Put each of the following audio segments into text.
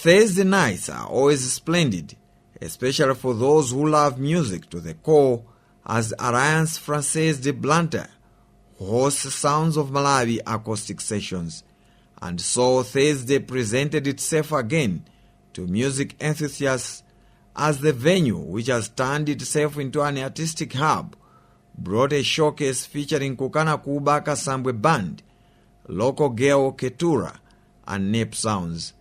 Thursday nights are always splendid, especially for those who love music to the core, as Alliance Francaise de Blantyre hosts Sounds of Malawi acoustic sessions. And so Thursday presented itself again to music enthusiasts as the venue, which has turned itself into an artistic hub, brought a showcase featuring Kukana Kubaka Sambwe Band, local girl Ketura, and Nep Sounds.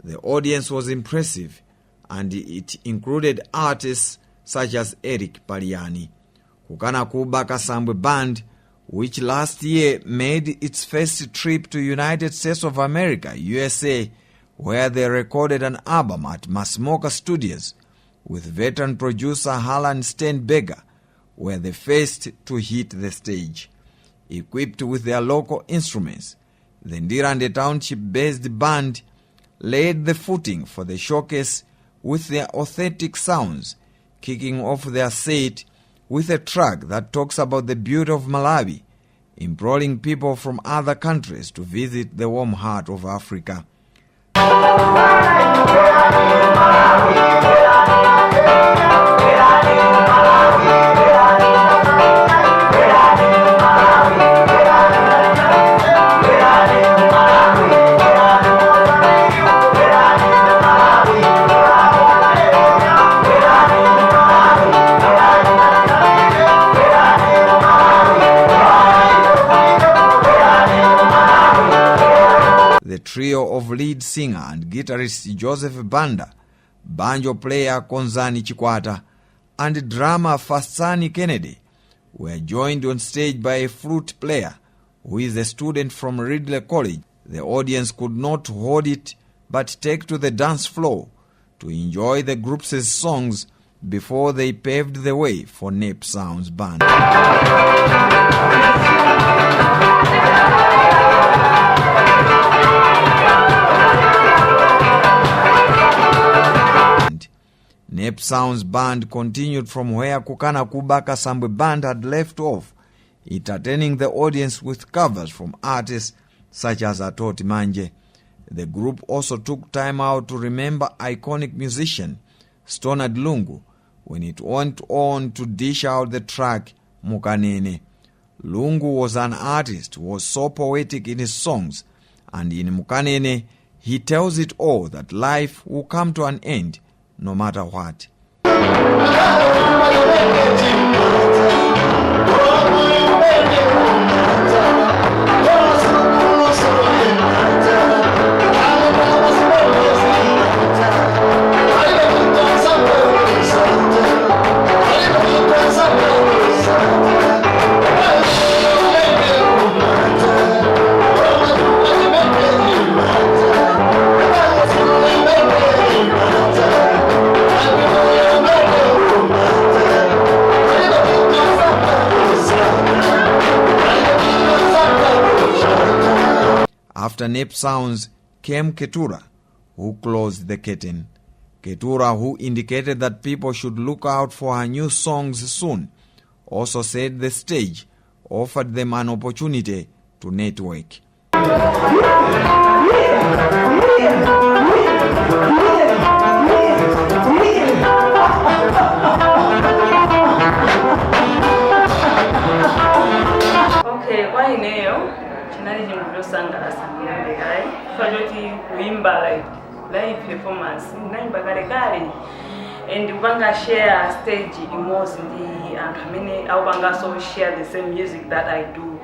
The audience was impressive, and it included artists such as Eric Paliani. Kukana Kubaka Sambwe Band, which last year made its first trip to United States of America, USA, where they recorded an album at Masmoka Studios with veteran producer Harlan Steinberger, were the first to hit the stage. Equipped with their local instruments, the Ndirande Township-based band laid the footing for the showcase with their authentic sounds, kicking off their set with a track that talks about the beauty of Malawi, imploring people from other countries to visit the warm heart of Africa. The trio of lead singer and guitarist Joseph Banda, banjo player Konzani Chikwata, and drummer Fastani Kennedy were joined on stage by a flute player who is a student from Ridley College. The audience could not hold it but take to the dance floor to enjoy the group's songs before they paved the way for Nep Sounds Band. Nep Sounds Band continued from where Kukana Kubaka Sambwe Band had left off, entertaining the audience with covers from artists such as Atoti Manje. The group also took time out to remember iconic musician Stonard Lungu when it went on to dish out the track Mukanene. Lungu was an artist who was so poetic in his songs, and in Mukanene he tells it all that life will come to an end no matter what. After Nep Sounds came Ketura, who closed the curtain. Ketura, who indicated that people should look out for her new songs soon, also said the stage offered them an opportunity to network. Okay, why now? Live performance and Ubanga share stage emotes and many Ubanga so share the same music that I do.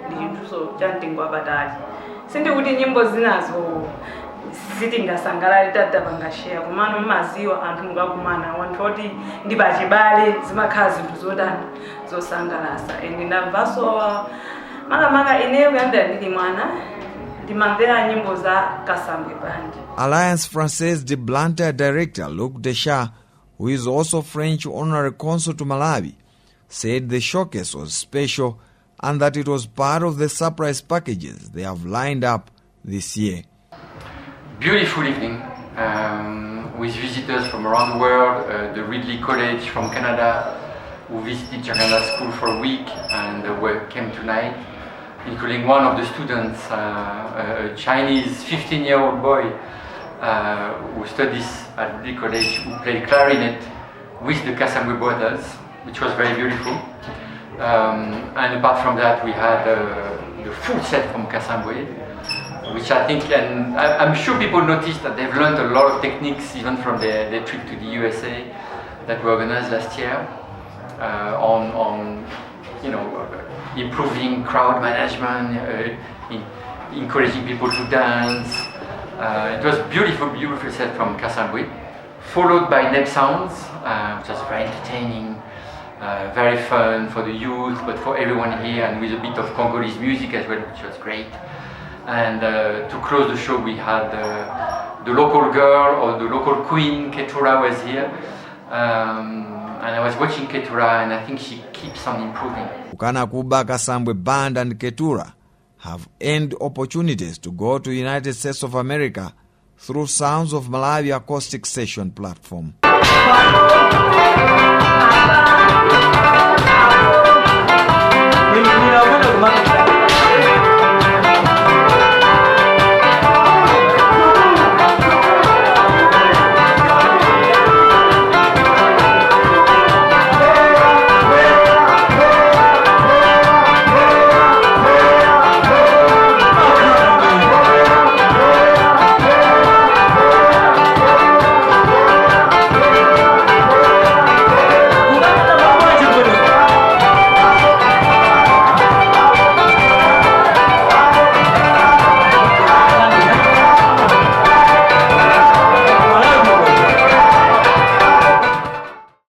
So chanting Babatari. Sindi udi nyimbo zinazo sitingasangalale tadapangashare komano mumaziwa anthu mukakumana wanthu oti ndi pachibale zimakhala zinthu zotani zosangalasa and ndamvaso makamaka ineyo kuyambira ndili mwana ndimamvera nyimbo za Kasambwe Band. Alliance Francaise de Blantyre director Luc Deschamps, who is also French honorary consul to Malawi, said the showcase was special and that it was part of the surprise packages they have lined up this year. Beautiful evening with visitors from around the world, the Ridley College from Canada, who visited Jakarta School for a week and came tonight, including one of the students, a Chinese 15-year-old boy who studies at Ridley College, who played clarinet with the Kasambwe brothers, which was very beautiful. And apart from that, we had the full set from Kasambwe, which I think, and I'm sure people noticed that they've learned a lot of techniques even from their trip to the USA that we organized last year on improving crowd management, encouraging people to dance. It was beautiful set from Kasambwe, followed by Neb Sounds, which was very entertaining, very fun for the youth, but for everyone here, and with a bit of Congolese music as well, which was great. And to close the show, we had the local girl or the local queen, Ketura, was here. And I was watching Ketura, and I think she keeps on improving. Kukana kuba Kasambwe Band and Ketura have earned opportunities to go to United States of America through Sounds of Malawi Acoustic Session platform.